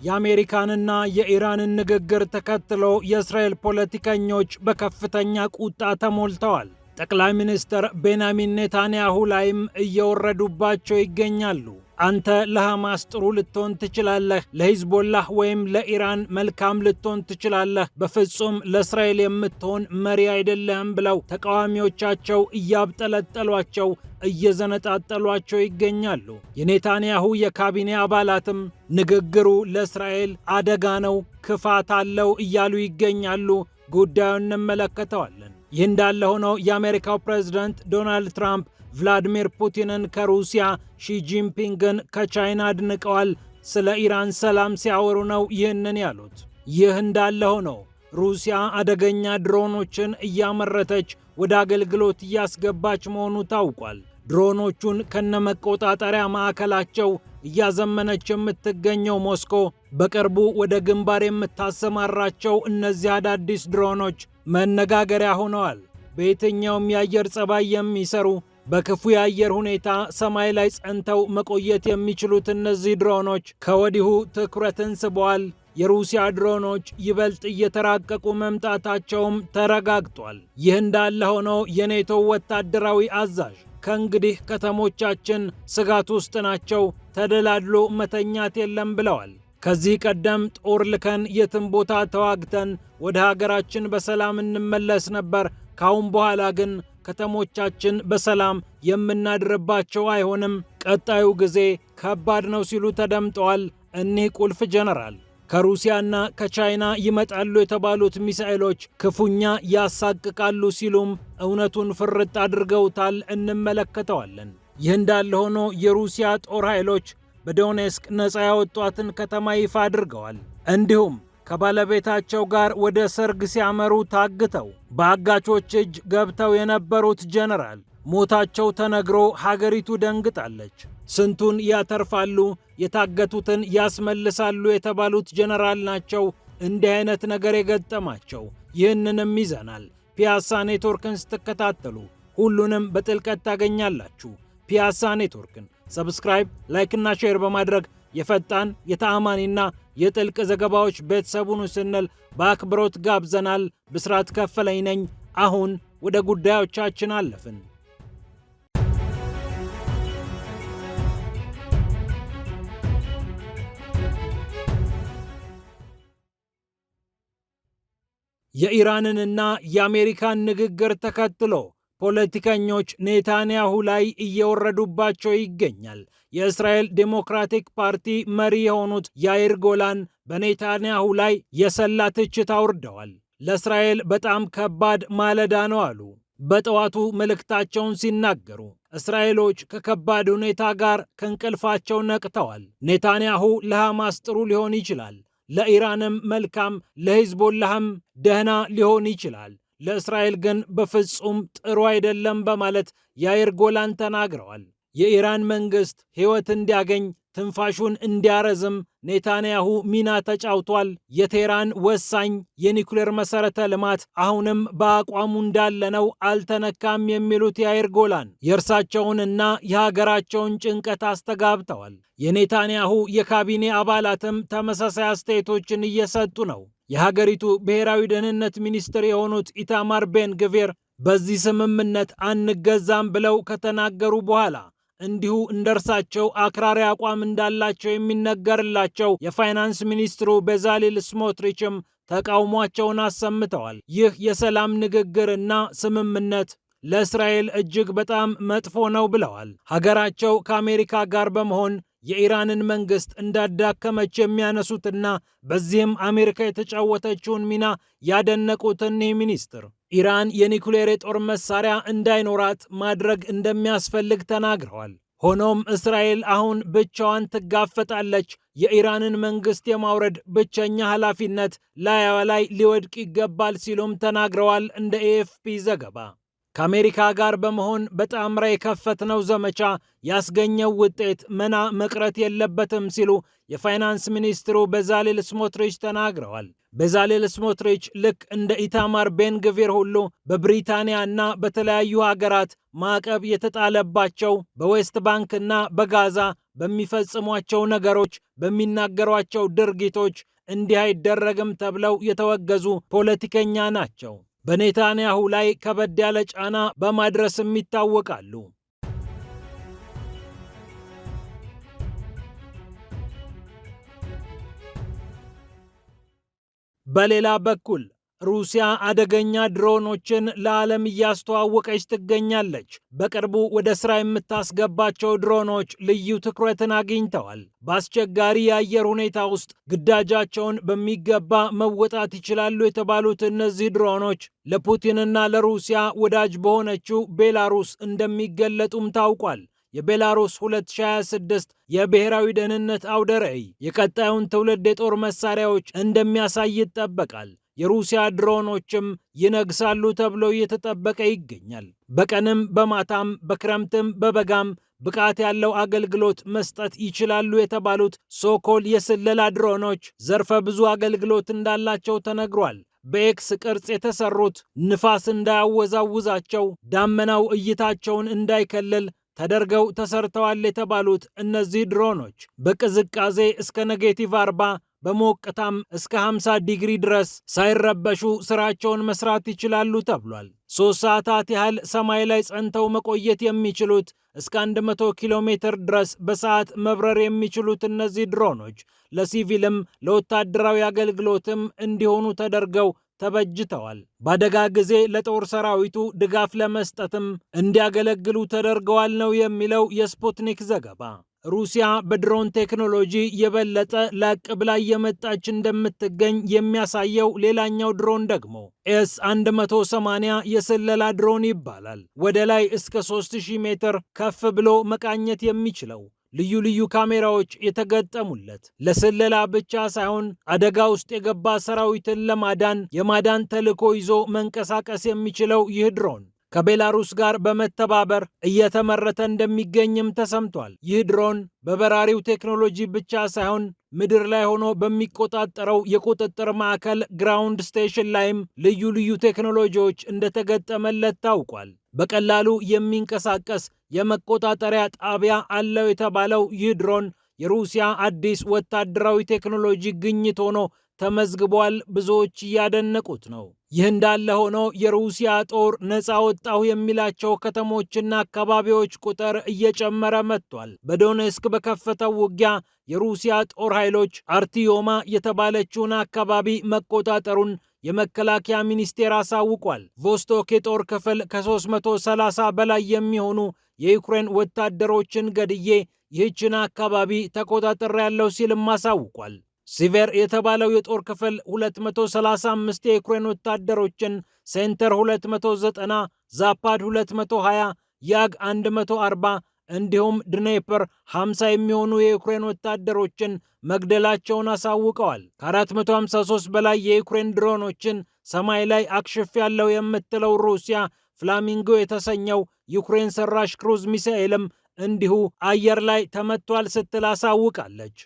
የአሜሪካንና የኢራንን ንግግር ተከትሎ የእስራኤል ፖለቲከኞች በከፍተኛ ቁጣ ተሞልተዋል። ጠቅላይ ሚኒስትር ቤንያሚን ኔታንያሁ ላይም እየወረዱባቸው ይገኛሉ። አንተ ለሐማስ ጥሩ ልትሆን ትችላለህ፣ ለሂዝቦላህ ወይም ለኢራን መልካም ልትሆን ትችላለህ፣ በፍጹም ለእስራኤል የምትሆን መሪ አይደለህም ብለው ተቃዋሚዎቻቸው እያብጠለጠሏቸው እየዘነጣጠሏቸው ይገኛሉ። የኔታንያሁ የካቢኔ አባላትም ንግግሩ ለእስራኤል አደጋ ነው፣ ክፋት አለው እያሉ ይገኛሉ። ጉዳዩን እንመለከተዋለን። ይህ እንዳለ ሆኖ የአሜሪካው ፕሬዝዳንት ዶናልድ ትራምፕ ቭላዲሚር ፑቲንን ከሩሲያ፣ ሺጂንፒንግን ከቻይና አድንቀዋል። ስለ ኢራን ሰላም ሲያወሩ ነው ይህንን ያሉት። ይህ እንዳለ ሆኖ ሩሲያ አደገኛ ድሮኖችን እያመረተች ወደ አገልግሎት እያስገባች መሆኑ ታውቋል። ድሮኖቹን ከነመቆጣጠሪያ ማዕከላቸው እያዘመነች የምትገኘው ሞስኮ በቅርቡ ወደ ግንባር የምታሰማራቸው እነዚህ አዳዲስ ድሮኖች መነጋገሪያ ሆነዋል። በየትኛውም የአየር ጸባይ የሚሰሩ በክፉ የአየር ሁኔታ ሰማይ ላይ ጸንተው መቆየት የሚችሉት እነዚህ ድሮኖች ከወዲሁ ትኩረትን ስበዋል። የሩሲያ ድሮኖች ይበልጥ እየተራቀቁ መምጣታቸውም ተረጋግጧል። ይህ እንዳለ ሆኖ የኔቶ ወታደራዊ አዛዥ ከእንግዲህ ከተሞቻችን ስጋት ውስጥ ናቸው፣ ተደላድሎ መተኛት የለም ብለዋል። ከዚህ ቀደም ጦር ልከን የትም ቦታ ተዋግተን ወደ ሀገራችን በሰላም እንመለስ ነበር። ካሁን በኋላ ግን ከተሞቻችን በሰላም የምናድርባቸው አይሆንም፣ ቀጣዩ ጊዜ ከባድ ነው ሲሉ ተደምጠዋል። እኒህ ቁልፍ ጀነራል ከሩሲያና ከቻይና ይመጣሉ የተባሉት ሚሳኤሎች ክፉኛ ያሳቅቃሉ ሲሉም እውነቱን ፍርጥ አድርገውታል። እንመለከተዋለን። ይህ እንዳለ ሆኖ የሩሲያ ጦር ኃይሎች በዶኔስክ ነፃ ያወጧትን ከተማ ይፋ አድርገዋል። እንዲሁም ከባለቤታቸው ጋር ወደ ሰርግ ሲያመሩ ታግተው በአጋቾች እጅ ገብተው የነበሩት ጀነራል ሞታቸው ተነግሮ ሀገሪቱ ደንግጣለች። ስንቱን ያተርፋሉ፣ የታገቱትን ያስመልሳሉ የተባሉት ጀነራል ናቸው እንዲህ አይነት ነገር የገጠማቸው። ይህንንም ይዘናል። ፒያሳ ኔትወርክን ስትከታተሉ ሁሉንም በጥልቀት ታገኛላችሁ። ፒያሳ ኔትወርክን ሰብስክራይብ፣ ላይክና ሼር በማድረግ የፈጣን የተአማኒና የጥልቅ ዘገባዎች ቤተሰቡን ስንል በአክብሮት ጋብዘናል። ብስራት ከፈለኝ ነኝ። አሁን ወደ ጉዳዮቻችን አለፍን። የኢራንንና የአሜሪካን ንግግር ተከትሎ ፖለቲከኞች ኔታንያሁ ላይ እየወረዱባቸው ይገኛል። የእስራኤል ዴሞክራቲክ ፓርቲ መሪ የሆኑት ያይር ጎላን በኔታንያሁ ላይ የሰላ ትችት አውርደዋል። ለእስራኤል በጣም ከባድ ማለዳ ነው አሉ። በጠዋቱ መልእክታቸውን ሲናገሩ እስራኤሎች ከከባድ ሁኔታ ጋር ከእንቅልፋቸው ነቅተዋል። ኔታንያሁ ለሐማስ ጥሩ ሊሆን ይችላል፣ ለኢራንም መልካም፣ ለሂዝቦላህም ደህና ሊሆን ይችላል፣ ለእስራኤል ግን በፍጹም ጥሩ አይደለም በማለት ያይር ጎላን ተናግረዋል። የኢራን መንግስት ሕይወት እንዲያገኝ ትንፋሹን እንዲያረዝም ኔታንያሁ ሚና ተጫውቷል። የቴህራን ወሳኝ የኒኩሌር መሠረተ ልማት አሁንም በአቋሙ እንዳለ ነው፣ አልተነካም የሚሉት ያይር ጎላን የእርሳቸውንና የሀገራቸውን ጭንቀት አስተጋብተዋል። የኔታንያሁ የካቢኔ አባላትም ተመሳሳይ አስተያየቶችን እየሰጡ ነው። የሀገሪቱ ብሔራዊ ደህንነት ሚኒስትር የሆኑት ኢታማር ቤን ግቪር በዚህ ስምምነት አንገዛም ብለው ከተናገሩ በኋላ እንዲሁ እንደርሳቸው አክራሪ አቋም እንዳላቸው የሚነገርላቸው የፋይናንስ ሚኒስትሩ ቤዛሊል ስሞትሪችም ተቃውሟቸውን አሰምተዋል። ይህ የሰላም ንግግርና ስምምነት ለእስራኤል እጅግ በጣም መጥፎ ነው ብለዋል። ሀገራቸው ከአሜሪካ ጋር በመሆን የኢራንን መንግስት እንዳዳከመች የሚያነሱትና በዚህም አሜሪካ የተጫወተችውን ሚና ያደነቁት እኒህ ሚኒስትር ኢራን የኒኩሌር የጦር መሳሪያ እንዳይኖራት ማድረግ እንደሚያስፈልግ ተናግረዋል። ሆኖም እስራኤል አሁን ብቻዋን ትጋፈጣለች፣ የኢራንን መንግስት የማውረድ ብቸኛ ኃላፊነት ላይዋ ላይ ሊወድቅ ይገባል ሲሉም ተናግረዋል። እንደ ኤኤፍፒ ዘገባ ከአሜሪካ ጋር በመሆን በጣምራ የከፈትነው ዘመቻ ያስገኘው ውጤት መና መቅረት የለበትም ሲሉ የፋይናንስ ሚኒስትሩ ቤዛሊል ስሞትሪች ተናግረዋል። ቤዛሌል ስሞትሪች ልክ እንደ ኢታማር ቤንግቪር ሁሉ በብሪታንያ እና በተለያዩ ሀገራት ማዕቀብ የተጣለባቸው በዌስት ባንክ እና በጋዛ በሚፈጽሟቸው ነገሮች፣ በሚናገሯቸው ድርጊቶች እንዲህ አይደረግም ተብለው የተወገዙ ፖለቲከኛ ናቸው። በኔታንያሁ ላይ ከበድ ያለ ጫና በማድረስም ይታወቃሉ። በሌላ በኩል ሩሲያ አደገኛ ድሮኖችን ለዓለም እያስተዋወቀች ትገኛለች። በቅርቡ ወደ ሥራ የምታስገባቸው ድሮኖች ልዩ ትኩረትን አግኝተዋል። በአስቸጋሪ የአየር ሁኔታ ውስጥ ግዳጃቸውን በሚገባ መወጣት ይችላሉ የተባሉት እነዚህ ድሮኖች ለፑቲንና ለሩሲያ ወዳጅ በሆነችው ቤላሩስ እንደሚገለጡም ታውቋል። የቤላሩስ 2026 የብሔራዊ ደህንነት አውደ ርዕይ የቀጣዩን ትውልድ የጦር መሳሪያዎች እንደሚያሳይ ይጠበቃል። የሩሲያ ድሮኖችም ይነግሳሉ ተብሎ እየተጠበቀ ይገኛል። በቀንም በማታም በክረምትም በበጋም ብቃት ያለው አገልግሎት መስጠት ይችላሉ የተባሉት ሶኮል የስለላ ድሮኖች ዘርፈ ብዙ አገልግሎት እንዳላቸው ተነግሯል። በኤክስ ቅርጽ የተሰሩት ንፋስ እንዳያወዛውዛቸው፣ ዳመናው እይታቸውን እንዳይከልል ተደርገው ተሰርተዋል የተባሉት እነዚህ ድሮኖች በቅዝቃዜ እስከ ኔጌቲቭ 40 በሞቅታም እስከ 50 ዲግሪ ድረስ ሳይረበሹ ስራቸውን መስራት ይችላሉ ተብሏል። 3 ሰዓታት ያህል ሰማይ ላይ ጸንተው መቆየት የሚችሉት እስከ 100 ኪሎ ሜትር ድረስ በሰዓት መብረር የሚችሉት እነዚህ ድሮኖች ለሲቪልም ለወታደራዊ አገልግሎትም እንዲሆኑ ተደርገው ተበጅተዋል። በአደጋ ጊዜ ለጦር ሰራዊቱ ድጋፍ ለመስጠትም እንዲያገለግሉ ተደርገዋል ነው የሚለው የስፑትኒክ ዘገባ። ሩሲያ በድሮን ቴክኖሎጂ የበለጠ ላቅ ብላ እየመጣች እንደምትገኝ የሚያሳየው ሌላኛው ድሮን ደግሞ ኤስ-180 የስለላ ድሮን ይባላል። ወደ ላይ እስከ 3000 ሜትር ከፍ ብሎ መቃኘት የሚችለው ልዩ ልዩ ካሜራዎች የተገጠሙለት ለስለላ ብቻ ሳይሆን አደጋ ውስጥ የገባ ሰራዊትን ለማዳን የማዳን ተልዕኮ ይዞ መንቀሳቀስ የሚችለው ይህ ድሮን ከቤላሩስ ጋር በመተባበር እየተመረተ እንደሚገኝም ተሰምቷል። ይህ ድሮን በበራሪው ቴክኖሎጂ ብቻ ሳይሆን ምድር ላይ ሆኖ በሚቆጣጠረው የቁጥጥር ማዕከል ግራውንድ ስቴሽን ላይም ልዩ ልዩ ቴክኖሎጂዎች እንደተገጠመለት ታውቋል። በቀላሉ የሚንቀሳቀስ የመቆጣጠሪያ ጣቢያ አለው የተባለው ይህ ድሮን የሩሲያ አዲስ ወታደራዊ ቴክኖሎጂ ግኝት ሆኖ ተመዝግቧል። ብዙዎች እያደነቁት ነው። ይህ እንዳለ ሆኖ የሩሲያ ጦር ነፃ ወጣሁ የሚላቸው ከተሞችና አካባቢዎች ቁጥር እየጨመረ መጥቷል። በዶኔስክ በከፈተው ውጊያ የሩሲያ ጦር ኃይሎች አርቲዮማ የተባለችውን አካባቢ መቆጣጠሩን የመከላከያ ሚኒስቴር አሳውቋል። ቮስቶክ የጦር ክፍል ከ330 በላይ የሚሆኑ የዩክሬን ወታደሮችን ገድዬ ይህችን አካባቢ ተቆጣጠሬያለሁ ሲልም አሳውቋል። ሲቨር የተባለው የጦር ክፍል 235 የዩክሬን ወታደሮችን፣ ሴንተር 290፣ ዛፓድ 220፣ ያግ 140 እንዲሁም ድኔፐር 50 የሚሆኑ የዩክሬን ወታደሮችን መግደላቸውን አሳውቀዋል። ከ453 በላይ የዩክሬን ድሮኖችን ሰማይ ላይ አክሽፍ ያለው የምትለው ሩሲያ ፍላሚንጎ የተሰኘው ዩክሬን ሰራሽ ክሩዝ ሚሳኤልም እንዲሁ አየር ላይ ተመቷል ስትል አሳውቃለች።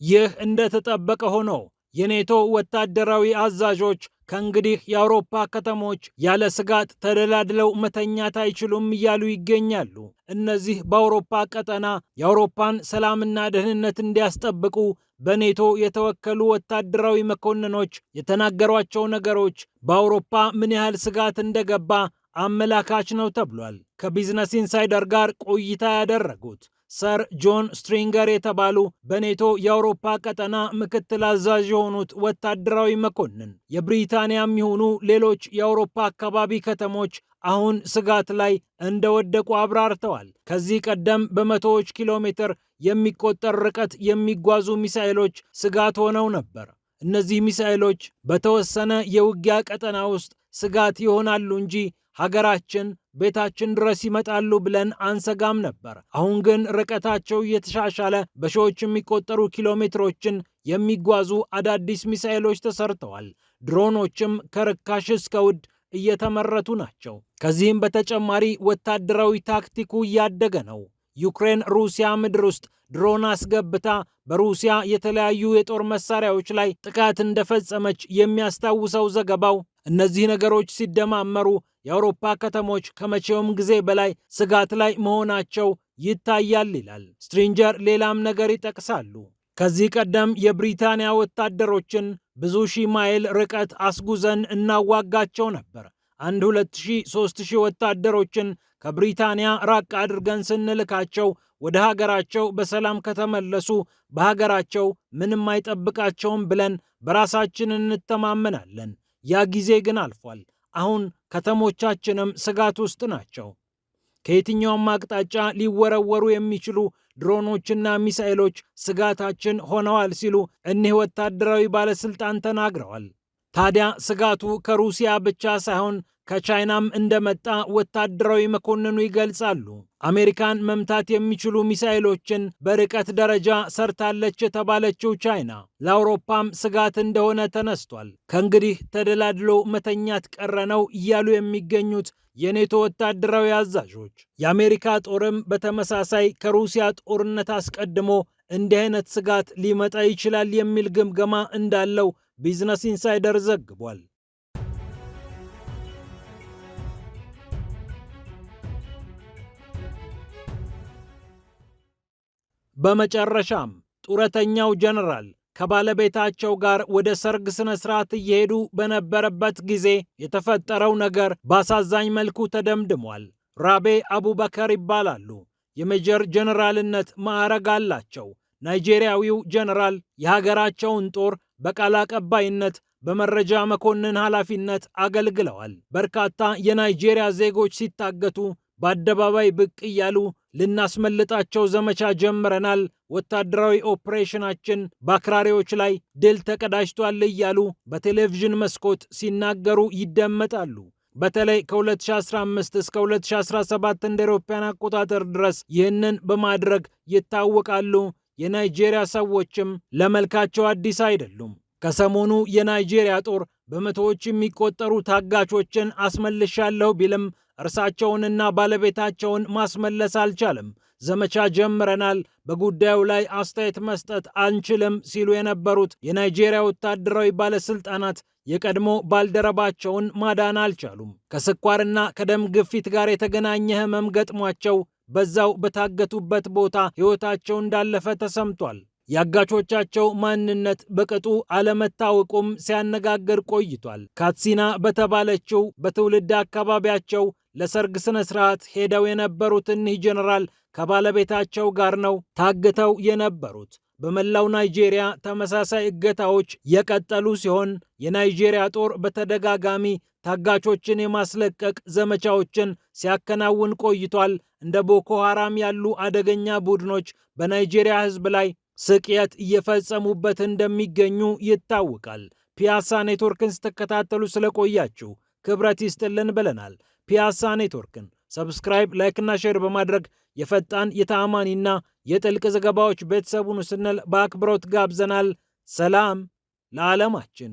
ይህ እንደተጠበቀ ሆኖ የኔቶ ወታደራዊ አዛዦች ከእንግዲህ የአውሮፓ ከተሞች ያለ ስጋት ተደላድለው መተኛት አይችሉም እያሉ ይገኛሉ። እነዚህ በአውሮፓ ቀጠና የአውሮፓን ሰላምና ደህንነት እንዲያስጠብቁ በኔቶ የተወከሉ ወታደራዊ መኮንኖች የተናገሯቸው ነገሮች በአውሮፓ ምን ያህል ስጋት እንደገባ አመላካች ነው ተብሏል። ከቢዝነስ ኢንሳይደር ጋር ቆይታ ያደረጉት ሰር ጆን ስትሪንገር የተባሉ በኔቶ የአውሮፓ ቀጠና ምክትል አዛዥ የሆኑት ወታደራዊ መኮንን የብሪታንያም ይሁኑ ሌሎች የአውሮፓ አካባቢ ከተሞች አሁን ስጋት ላይ እንደወደቁ አብራርተዋል። ከዚህ ቀደም በመቶዎች ኪሎ ሜትር የሚቆጠር ርቀት የሚጓዙ ሚሳኤሎች ስጋት ሆነው ነበር። እነዚህ ሚሳኤሎች በተወሰነ የውጊያ ቀጠና ውስጥ ስጋት ይሆናሉ እንጂ ሀገራችን ቤታችን ድረስ ይመጣሉ ብለን አንሰጋም ነበር። አሁን ግን ርቀታቸው እየተሻሻለ በሺዎች የሚቆጠሩ ኪሎ ሜትሮችን የሚጓዙ አዳዲስ ሚሳኤሎች ተሰርተዋል። ድሮኖችም ከርካሽ እስከ ውድ እየተመረቱ ናቸው። ከዚህም በተጨማሪ ወታደራዊ ታክቲኩ እያደገ ነው። ዩክሬን ሩሲያ ምድር ውስጥ ድሮን አስገብታ በሩሲያ የተለያዩ የጦር መሳሪያዎች ላይ ጥቃት እንደፈጸመች የሚያስታውሰው ዘገባው እነዚህ ነገሮች ሲደማመሩ የአውሮፓ ከተሞች ከመቼውም ጊዜ በላይ ስጋት ላይ መሆናቸው ይታያል ይላል ስትሪንጀር። ሌላም ነገር ይጠቅሳሉ። ከዚህ ቀደም የብሪታንያ ወታደሮችን ብዙ ሺህ ማይል ርቀት አስጉዘን እናዋጋቸው ነበር። 2,000-3,000 ወታደሮችን ከብሪታንያ ራቅ አድርገን ስንልካቸው ወደ ሀገራቸው በሰላም ከተመለሱ በሀገራቸው ምንም አይጠብቃቸውም ብለን በራሳችን እንተማመናለን። ያ ጊዜ ግን አልፏል። አሁን ከተሞቻችንም ስጋት ውስጥ ናቸው። ከየትኛውም አቅጣጫ ሊወረወሩ የሚችሉ ድሮኖችና ሚሳኤሎች ስጋታችን ሆነዋል ሲሉ እኒህ ወታደራዊ ባለስልጣን ተናግረዋል። ታዲያ ስጋቱ ከሩሲያ ብቻ ሳይሆን ከቻይናም እንደመጣ ወታደራዊ መኮንኑ ይገልጻሉ። አሜሪካን መምታት የሚችሉ ሚሳኤሎችን በርቀት ደረጃ ሰርታለች የተባለችው ቻይና ለአውሮፓም ስጋት እንደሆነ ተነስቷል። ከእንግዲህ ተደላድሎ መተኛት ቀረ ነው እያሉ የሚገኙት የኔቶ ወታደራዊ አዛዦች፣ የአሜሪካ ጦርም በተመሳሳይ ከሩሲያ ጦርነት አስቀድሞ እንዲህ አይነት ስጋት ሊመጣ ይችላል የሚል ግምገማ እንዳለው ቢዝነስ ኢንሳይደር ዘግቧል። በመጨረሻም ጡረተኛው ጀነራል ከባለቤታቸው ጋር ወደ ሰርግ ስነ ስርዓት እየሄዱ በነበረበት ጊዜ የተፈጠረው ነገር በአሳዛኝ መልኩ ተደምድሟል። ራቤ አቡበከር ይባላሉ። የሜጀር ጀነራልነት ማዕረግ አላቸው። ናይጄሪያዊው ጀነራል የሀገራቸውን ጦር በቃል አቀባይነት፣ በመረጃ መኮንን ኃላፊነት አገልግለዋል። በርካታ የናይጄሪያ ዜጎች ሲታገቱ በአደባባይ ብቅ እያሉ ልናስመልጣቸው ዘመቻ ጀምረናል፣ ወታደራዊ ኦፕሬሽናችን በአክራሪዎች ላይ ድል ተቀዳጅቷል እያሉ በቴሌቪዥን መስኮት ሲናገሩ ይደመጣሉ። በተለይ ከ2015 እስከ 2017 እንደ አውሮፓውያን አቆጣጠር ድረስ ይህንን በማድረግ ይታወቃሉ። የናይጄሪያ ሰዎችም ለመልካቸው አዲስ አይደሉም። ከሰሞኑ የናይጄሪያ ጦር በመቶዎች የሚቆጠሩ ታጋቾችን አስመልሻለሁ ቢልም እርሳቸውንና ባለቤታቸውን ማስመለስ አልቻለም። ዘመቻ ጀምረናል፣ በጉዳዩ ላይ አስተያየት መስጠት አንችልም ሲሉ የነበሩት የናይጄሪያ ወታደራዊ ባለስልጣናት የቀድሞ ባልደረባቸውን ማዳን አልቻሉም። ከስኳርና ከደም ግፊት ጋር የተገናኘ ህመም ገጥሟቸው በዛው በታገቱበት ቦታ ሕይወታቸው እንዳለፈ ተሰምቷል። የአጋቾቻቸው ማንነት በቅጡ አለመታወቁም ሲያነጋግር ቆይቷል። ካትሲና በተባለችው በትውልድ አካባቢያቸው ለሰርግ ስነ ስርዓት ሄደው የነበሩት እኒህ ጀነራል ከባለቤታቸው ጋር ነው ታግተው የነበሩት። በመላው ናይጄሪያ ተመሳሳይ እገታዎች የቀጠሉ ሲሆን የናይጄሪያ ጦር በተደጋጋሚ ታጋቾችን የማስለቀቅ ዘመቻዎችን ሲያከናውን ቆይቷል። እንደ ቦኮ ሃራም ያሉ አደገኛ ቡድኖች በናይጄሪያ ሕዝብ ላይ ስቅየት እየፈጸሙበት እንደሚገኙ ይታወቃል። ፒያሳ ኔትወርክን ስትከታተሉ ስለቆያችሁ ክብረት ይስጥልን ብለናል። ፒያሳ ኔትወርክን ሰብስክራይብ፣ ላይክና ሼር በማድረግ የፈጣን የተአማኒና የጥልቅ ዘገባዎች ቤተሰቡን ስንል በአክብሮት ጋብዘናል። ሰላም ለዓለማችን።